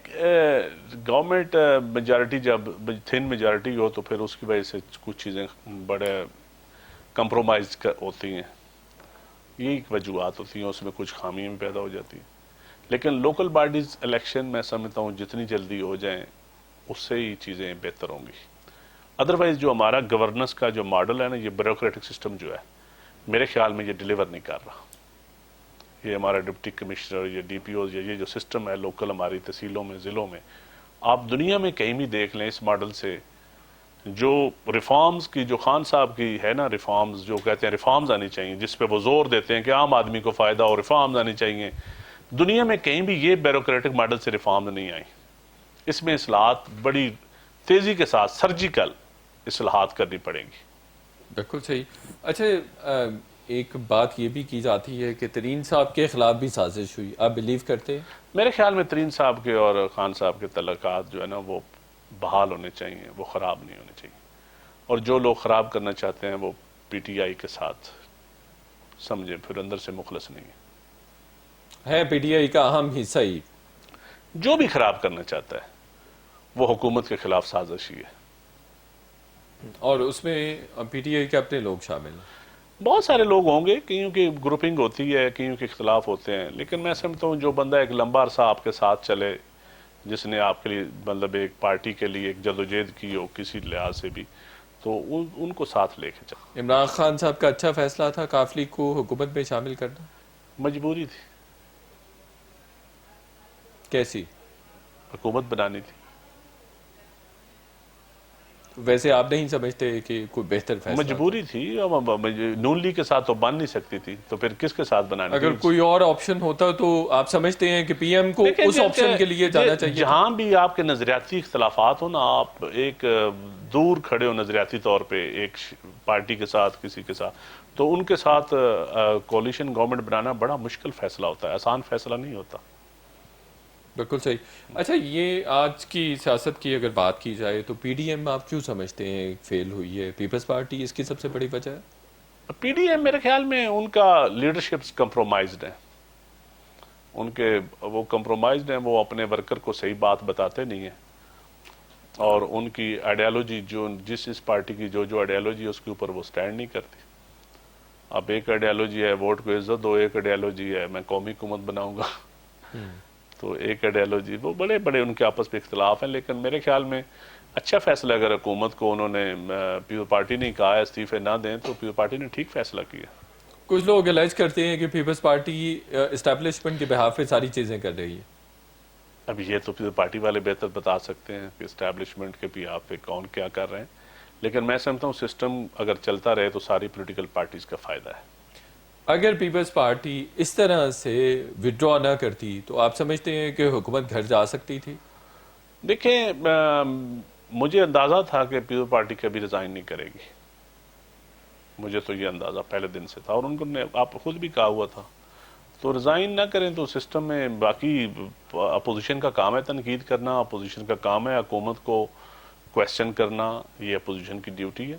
گورنمنٹ میجارٹی جب تھن میجارٹی ہو تو پھر اس کی وجہ سے کچھ چیزیں بڑے کمپرومائز ہوتی ہیں، یہی وجوہات ہوتی ہیں، اس میں کچھ خامیاں بھی پیدا ہو جاتی ہیں، لیکن لوکل باڈیز الیکشن میں سمجھتا ہوں جتنی جلدی ہو جائیں اس سے ہی چیزیں بہتر ہوں گی۔ ادروائز جو ہمارا گورننس کا جو ماڈل ہے نا، یہ بیوروکریٹک سسٹم جو ہے، میرے خیال میں یہ ڈیلیور نہیں کر رہا۔ یہ ہمارا ڈپٹی کمشنر، یہ ڈی پی اوز، یہ جو سسٹم ہے لوکل ہماری تحصیلوں میں، ضلعوں میں، آپ دنیا میں کہیں بھی دیکھ لیں اس ماڈل سے، جو ریفارمز کی، جو خان صاحب کی ہے نا، ریفارمز جو کہتے ہیں ریفارمز آنی چاہیے، جس پہ وہ زور دیتے ہیں کہ عام آدمی کو فائدہ ہو، ریفارمز آنی چاہیے، دنیا میں کہیں بھی یہ بیوروکریٹک ماڈل سے ریفارمز نہیں آئی۔ اس میں اصلاحات بڑی تیزی کے ساتھ سرجیکل اصلاحات کرنی پڑیں گی۔ بالکل صحیح۔ اچھا ایک بات یہ بھی کی جاتی ہے کہ ترین صاحب کے خلاف بھی سازش ہوئی، آپ بلیو کرتے ہیں؟ میرے خیال میں ترین صاحب کے اور خان صاحب کے تعلقات جو ہے نا وہ بحال ہونے چاہیے، وہ خراب نہیں ہونے چاہیے۔ اور جو لوگ خراب کرنا چاہتے ہیں وہ پی ٹی آئی کے ساتھ سمجھیں پھر اندر سے مخلص نہیں ہے پی ٹی آئی کا اہم حصہ ہی. جو بھی خراب کرنا چاہتا ہے وہ حکومت کے خلاف سازشی ہے. اور اس میں پی ٹی آئی کے اپنے لوگ شامل ہیں. بہت سارے لوگ ہوں گے، کئیوں کی گروپنگ ہوتی ہے، کئیوں کے اختلاف ہوتے ہیں، لیکن میں سمجھتا ہوں جو بندہ ایک لمبا عرصہ آپ کے ساتھ چلے، جس نے آپ کے لیے مطلب ایک پارٹی کے لیے ایک جدوجہد کی ہو کسی لحاظ سے بھی، تو ان کو ساتھ لے کے چل. عمران خان صاحب کا اچھا فیصلہ تھا کافلی کو حکومت میں شامل کرنا. مجبوری تھی، کیسی؟ حکومت بنانی تھی. ویسے آپ نہیں سمجھتے کہ کوئی بہتر فیصلہ مجبوری تھی. نون لیگ کے ساتھ تو بن نہیں سکتی تھی، تو پھر کس کے ساتھ بنانی تھی؟ اگر کوئی اور آپشن ہوتا تو آپ سمجھتے ہیں کہ پی ایم کو اس آپشن کے لیے جانا چاہیے؟ جہاں بھی آپ کے نظریاتی اختلافات ہو نا، آپ ایک دور کھڑے ہو نظریاتی طور پہ ایک پارٹی کے ساتھ، کسی کے ساتھ، تو ان کے ساتھ کولیشن گورنمنٹ بنانا بڑا مشکل فیصلہ ہوتا ہے، آسان فیصلہ نہیں ہوتا. بالکل صحیح. اچھا، یہ آج کی سیاست کی اگر بات کی جائے تو پی ڈی ایم آپ کیوں سمجھتے ہیں فیل ہوئی ہے؟ پیپلز پارٹی اس کی سب سے بڑی وجہ ہے؟ پی ڈی ایم میرے خیال میں ان کا لیڈرشپ کمپرومائزڈ ہے. ان کے وہ کمپرومائزڈ ہیں، وہ اپنے ورکر کو صحیح بات بتاتے نہیں ہیں، اور ان کی آئیڈیالوجی جو جس پارٹی کی جو آئیڈیالوجی ہے اس کے اوپر وہ سٹینڈ نہیں کرتی. اب ایک آئیڈیالوجی ہے ووٹ کو عزت دو، ایک آئیڈیالوجی ہے میں قومی حکومت بناؤں گا. تو ایک آئیڈیالوجی، وہ بڑے بڑے ان کے آپس میں اختلاف ہیں. لیکن میرے خیال میں اچھا فیصلہ اگر حکومت کو انہوں نے پیپل پارٹی نے کہا ہے استعفے نہ دیں، تو پیپل پارٹی نے ٹھیک فیصلہ کیا. کچھ لوگ الائج کرتے ہیں کہ پیپلز پارٹی اسٹیبلشمنٹ کے بہاف پہ ساری چیزیں کر رہی ہے. اب یہ تو پیپل پارٹی والے بہتر بتا سکتے ہیں کہ اسٹیبلشمنٹ کے بہاف پہ کون کیا کر رہے ہیں، لیکن میں سمجھتا ہوں سسٹم اگر چلتا رہے تو ساری پولیٹیکل پارٹیز کا فائدہ ہے. اگر پیپلز پارٹی اس طرح سے وڈرا نہ کرتی تو آپ سمجھتے ہیں کہ حکومت گھر جا سکتی تھی؟ دیکھیں، مجھے اندازہ تھا کہ پیپل پارٹی کبھی ریزائن نہیں کرے گی. مجھے تو یہ اندازہ پہلے دن سے تھا، اور ان کو نے آپ خود بھی کہا ہوا تھا. تو ریزائن نہ کریں تو سسٹم میں باقی اپوزیشن کا کام ہے تنقید کرنا، اپوزیشن کا کام ہے حکومت کو کویسچن کرنا، یہ اپوزیشن کی ڈیوٹی ہے.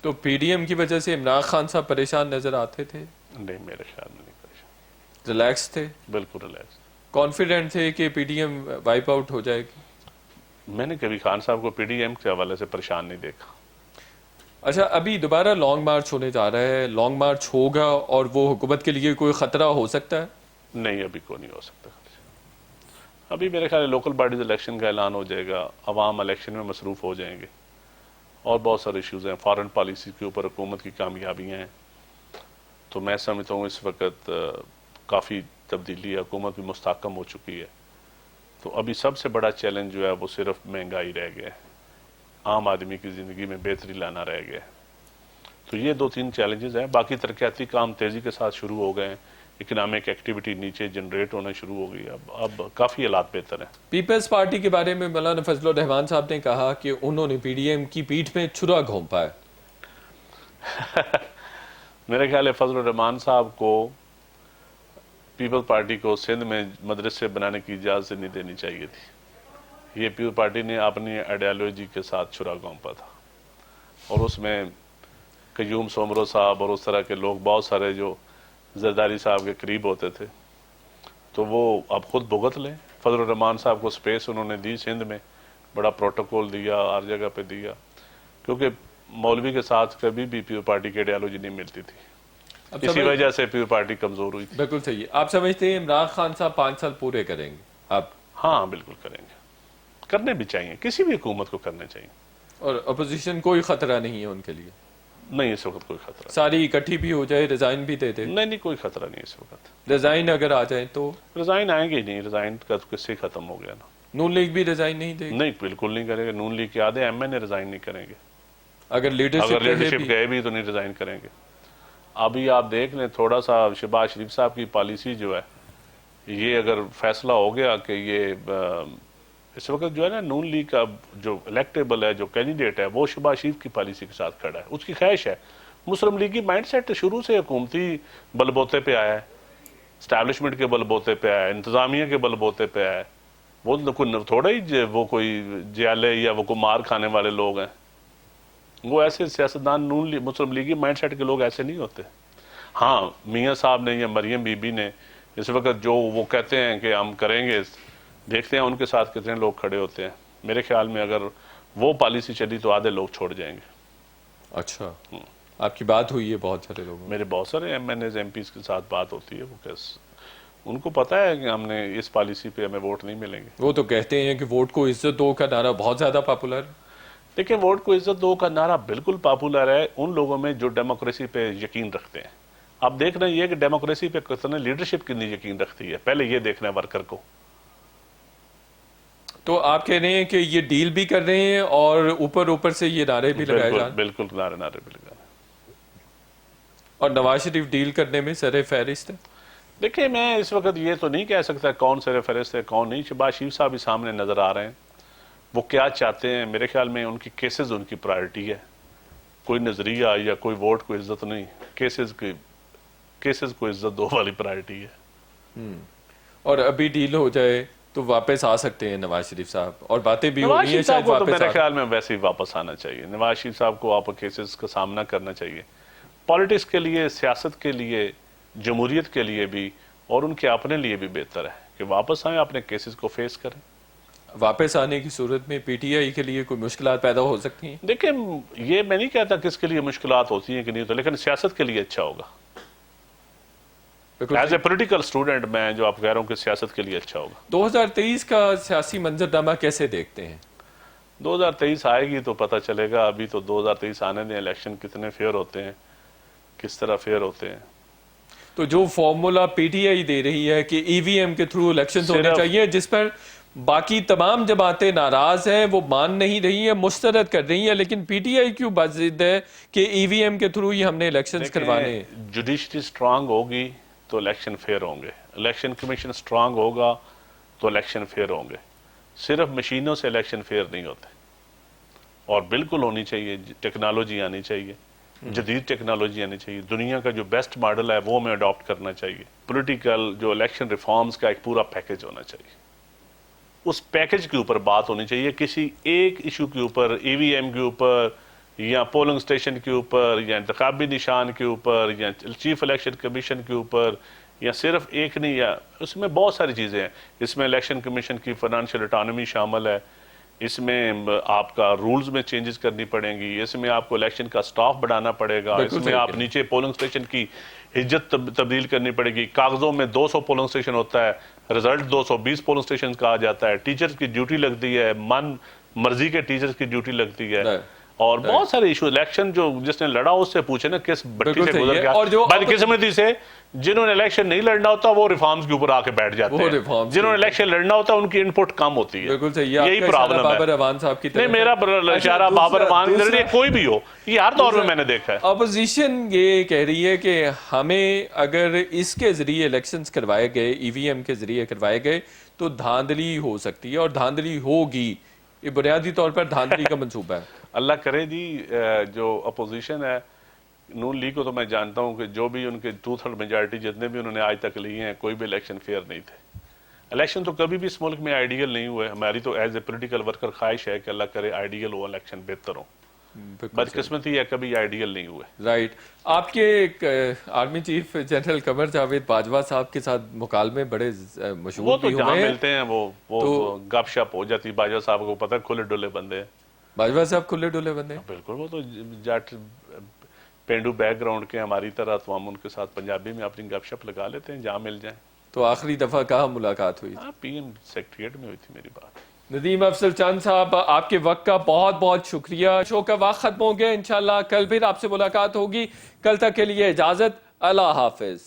تو پی ڈی ایم کی وجہ سے عمران خان صاحب پریشان نظر آتے تھے؟ نہیں، میرے خیال میں نہیں پریشان، ریلیکس تھے؟ بالکل ریلیکس. کانفیڈنٹ تھے کہ P D M wipe out ہو جائے گی؟ میں نے کبھی خان صاحب کو پی ڈی ایم کے حوالے سے پریشان نہیں دیکھا. اچھا، ابھی دوبارہ لانگ مارچ ہونے جا رہا ہے، لانگ مارچ ہوگا اور وہ حکومت کے لیے کوئی خطرہ ہو سکتا ہے؟ نہیں، ابھی کو نہیں ہو سکتا. ابھی میرے خیال ہے لوکل باڈیز الیکشن کا اعلان ہو جائے گا، عوام الیکشن میں مصروف ہو جائیں گے، اور بہت سارے ایشوز ہیں، فارن پالیسی کے اوپر حکومت کی کامیابیاں ہیں. تو میں سمجھتا ہوں اس وقت کافی تبدیلی ہے، حکومت بھی مستحکم ہو چکی ہے. تو ابھی سب سے بڑا چیلنج جو ہے وہ صرف مہنگائی رہ گیا ہے، عام آدمی کی زندگی میں بہتری لانا رہ گیا ہے. تو یہ 2-3 چیلنجز ہیں. باقی ترقیاتی کام تیزی کے ساتھ شروع ہو گئے ہیں، اکنامک ایکٹیویٹی نیچے جنریٹ ہونا شروع ہو گئی. اب کافی حالات بہتر ہیں. پیپلز پارٹی کے بارے میں مولانا فضل الرحمان صاحب نے کہا کہ انہوں نے پی ڈی ایم کی پیٹھ میں چھرا گھونپا ہے. میرے خیال ہے فضل الرحمان صاحب کو پیپل پارٹی کو سندھ میں مدرسے بنانے کی اجازت نہیں دینی چاہیے تھی. یہ پیپل پارٹی نے اپنی آئیڈیالوجی کے ساتھ چھرا گھونپا تھا، اور اس میں قیوم سومرو صاحب اور اس طرح کے لوگ بہت سارے جو زرداری صاحب کے قریب ہوتے تھے، تو وہ اب خود بھگت لیں. فضل الرحمان صاحب کو سپیس انہوں نے دی سندھ میں، بڑا پروٹوکول دیا، ہر جگہ پہ دیا، کیونکہ مولوی کے ساتھ کبھی بھی پیپل پارٹی کی آئیڈیالوجی نہیں ملتی تھی. اسی وجہ سے پیپل پارٹی کمزور ہوئی تھی. بالکل صحیح ہے. آپ سمجھتے ہیں عمران خان صاحب 5 سال پورے کریں گے؟ آپ؟ ہاں، بالکل کریں گے، کرنے بھی چاہیے، کسی بھی حکومت کو کرنے چاہیے. اور اپوزیشن کوئی خطرہ نہیں ہے ان کے لیے؟ نہیں، اس وقت کوئی خطرہ ساری اکٹھی بھی ہو جائے، ریزائن بھی دے دے؟ نہیں، کوئی خطرہ نہیں اس وقت. ریزائن اگر آ جائیں تو؟ ریزائن آئیں گے ہی نہیں، ریزائن کا تو کس سے ختم ہو گیا نا. نون لیگ بھی ریزائن نہیں دے گی؟ نہیں، بالکل نہیں کریں گے. نون لیگ کے آدھے ایم این اے ریزائن نہیں کریں گے. اگر لیڈرشپ گئے بھی تو نہیں ریزائن کریں گے. ابھی آپ دیکھ لیں، تھوڑا سا شہباز شریف صاحب کی پالیسی جو ہے، یہ اگر فیصلہ ہو گیا کہ یہ اس وقت جو ہے نا نون لیگ کا جو الیکٹیبل ہے، جو کینڈیڈیٹ ہے، وہ شہباز شریف کی پالیسی کے ساتھ کھڑا ہے. اس کی خواہش ہے. مسلم لیگی مائنڈ سیٹ شروع سے حکومتی بل بوتے پہ آیا ہے، اسٹیبلشمنٹ کے بل بوتے پہ آیا ہے، انتظامیہ کے بل بوتے پہ آیا ہے. وہ تھوڑا ہی وہ کوئی جیالے یا وہ کوئی مار کھانے والے لوگ ہیں. وہ ایسے سیاستدان مسلم لیگی مائنڈ سیٹ کے لوگ ایسے نہیں ہوتے. ہاں میاں صاحب نے یا مریم بی بی نے اس وقت جو وہ کہتے ہیں کہ ہم کریں گے، دیکھتے ہیں ان کے ساتھ کتنے لوگ کھڑے ہوتے ہیں. میرے خیال میں اگر وہ پالیسی چلی تو آدھے لوگ چھوڑ جائیں گے. اچھا، آپ کی بات ہوئی ہے بہت سارے لوگوں؟ میرے بہت سارے M N As M Ps کے ساتھ بات ہوتی ہے. وہ ان کو پتا ہے کہ ہم نے اس پالیسی پہ ہمیں ووٹ نہیں ملیں گے. وہ تو کہتے ہیں کہ ووٹ کو عزت دو کا نعرہ بہت زیادہ پاپولر. دیکھیں ووٹ کو عزت دو کا نعرہ بالکل پاپولر ہے ان لوگوں میں جو ڈیموکریسی پہ یقین رکھتے ہیں. اب دیکھنا یہ کہ ڈیموکریسی پہ کتنے لیڈرشپ کتنی یقین رکھتی ہے، پہلے یہ دیکھنا ہے ورکر کو. تو آپ کہہ رہے ہیں کہ یہ ڈیل بھی کر رہے ہیں اور اوپر سے یہ نعرے بھی لگائے جا رہے ہیں؟ بالکل نعرے بھی لگا رہے ہیں. اور نواز شریف ڈیل کرنے میں سر فہرست ہے؟ دیکھیں میں اس وقت یہ تو نہیں کہہ سکتا کون سر فہرست ہے کون نہیں. شہباز شریف صاحب بھی سامنے نظر آ رہے ہیں، وہ کیا چاہتے ہیں. میرے خیال میں ان کی کیسز ان کی پرائرٹی ہے، کوئی نظریہ یا کوئی ووٹ کو عزت نہیں، کیسز کو عزت دو والی پرائرٹی ہے. اور ابھی ڈیل ہو جائے تو واپس آ سکتے ہیں نواز شریف صاحب، اور باتیں بھی ہو نواز رہی ہیں شریف صاحب شاید کو تو واپس میرے خیال میں ویسے ہی واپس آنا چاہیے. نواز شریف صاحب کو آپ کیسز کا سامنا کرنا چاہیے. پالیٹکس کے لیے، سیاست کے لیے، جمہوریت کے لیے بھی اور ان کے اپنے لیے بھی بہتر ہے کہ واپس آئیں، اپنے کیسز کو فیس کریں. واپس آنے کی صورت میں پی ٹی آئی کے لیے کوئی مشکلات پیدا ہو سکتی ہیں؟ دیکھیں یہ میں نہیں کہتا کس کے لیے مشکلات ہوتی ہیں کہ نہیں ہوتی، لیکن سیاست کے لیے اچھا ہوگا. ایز اے پولیٹیکل اسٹوڈنٹ میں جو آپ کہہ رہا ہوں کہ سیاست کے لیے اچھا ہوگا. 2023 کا سیاسی منظرنامہ کیسے دیکھتے ہیں؟ 2023 آئے گی تو پتہ چلے گا. ابھی تو 2023 آنے دیں، الیکشن کتنے فیئر ہوتے ہیں، کس طرح فیئر ہوتے ہیں. تو جو فارمولا پی ٹی آئی دے رہی ہے کہ ای وی ایم کے تھرو الیکشن ہونے چاہیے، جس پر باقی تمام جماعتیں ناراض ہیں، وہ مان نہیں رہی ہیں، مسترد کر رہی ہیں، لیکن پی ٹی آئی کیوں بضد ہے کہ ای وی ایم کے تھرو ہی ہم نے الیکشنز کروانے ہیں؟ جوڈیشری سٹرانگ ہوگی تو الیکشن فیئر ہوں گے، الیکشن کمیشن سٹرانگ ہوگا تو الیکشن فیئر ہوں گے. صرف مشینوں سے الیکشن فیئر نہیں ہوتے. اور بالکل ہونی چاہیے، ٹیکنالوجی آنی چاہیے، جدید ٹیکنالوجی آنی چاہیے. دنیا کا جو بیسٹ ماڈل ہے وہ ہمیں اڈاپٹ کرنا چاہیے. پولیٹیکل جو الیکشن ریفارمز کا ایک پورا پیکج ہونا چاہیے. اس پیکج کے اوپر بات ہونی چاہیے. کسی ایک ایشو کے اوپر، ای وی ایم کے اوپر یا پولنگ سٹیشن کے اوپر یا انتخابی نشان کے اوپر یا چیف الیکشن کمیشن کے اوپر یا صرف ایک نہیں، یا اس میں بہت ساری چیزیں ہیں. اس میں الیکشن کمیشن کی فائنانشیل اٹانومی شامل ہے، اس میں آپ کا رولز میں چینجز کرنی پڑیں گی، اس میں آپ کو الیکشن کا سٹاف بڑھانا پڑے گا، اس میں آپ نیچے پولنگ سٹیشن کی حجت تبدیل کرنی پڑے گی. کاغذوں میں 200 پولنگ سٹیشن ہوتا ہے، رزلٹ 220 پولنگ سٹیشن کہا جاتا ہے. ٹیچرز کی ڈیوٹی لگتی ہے، من مرضی کے ٹیچرز کی ڈیوٹی لگتی ہے. اور بہت سارے ایشو. الیکشن جو جس نے لڑا اس سے پوچھے نا کس بٹی سے گزر گیا. بدقسمتی سے جنہوں نے الیکشن نہیں لڑنا ہوتا وہ ریفارمز کے اوپر آ کے بیٹھ جاتے ہیں. جنہوں نے الیکشن لڑنا ہوتا ان کی ان پٹ کم ہوتی ہے. یہی پرابلم ہے. نہیں میرا اشارہ بابر اعوان کی طرف کوئی بھی ہو، یہ ہر دور میں نے دیکھا ہے. اپوزیشن یہ کہہ رہی ہے کہ ہمیں اگر اس کے ذریعے الیکشنز کروائے گئے، ای وی ایم کے ذریعے کروائے گئے تو دھاندلی ہو سکتی ہے اور دھاندلی ہوگی. یہ بنیادی طور پر دھاندلی کا منصوبہ ہے. اللہ کرے جی. جو اپوزیشن ہے نون لیگ کو تو میں جانتا ہوں کہ جو بھی ان کے 2/3 میجارٹی جتنے بھی انہوں نے آج تک لیے ہیں کوئی بھی الیکشن فیئر نہیں تھے. الیکشن تو کبھی بھی اس ملک میں آئیڈیل نہیں ہوئے. ہماری تو ایز اے پولیٹیکل ورکر خواہش ہے کہ اللہ کرے آئیڈیل ہو، الیکشن بہتر ہو. بدقسمتی ہے کبھی آئیڈیل نہیں ہوئے. رائٹ. آپ کے army chief general Qamar Javed Bajwa صاحب کے ساتھ مکالمے بڑے مشہور بھی ہوئے ہیں. وہ تو جہاں ملتے ہیں وہ گپ شپ ہو جاتی. باجوہ صاحب کو پتہ کھلے ڈولے بندے ہیں. باجوہ صاحب کھلے ڈولے بندے ہیں بالکل. وہ تو جٹ پینڈو بیک گراؤنڈ کے ہماری طرح، تو ہم ان کے ساتھ پنجابی میں اپنی گپ شپ لگا لیتے ہیں جہاں مل جائیں. تو آخری دفعہ کہاں ملاقات ہوئی؟ پی ایم سیکریٹریٹ میں ہوئی تھی میری بات. ندیم افضل چاند صاحب آپ کے وقت کا بہت بہت شکریہ. شو کا وقت ختم ہو گیا. انشاءاللہ کل پھر آپ سے ملاقات ہوگی. کل تک کے لیے اجازت. اللہ حافظ.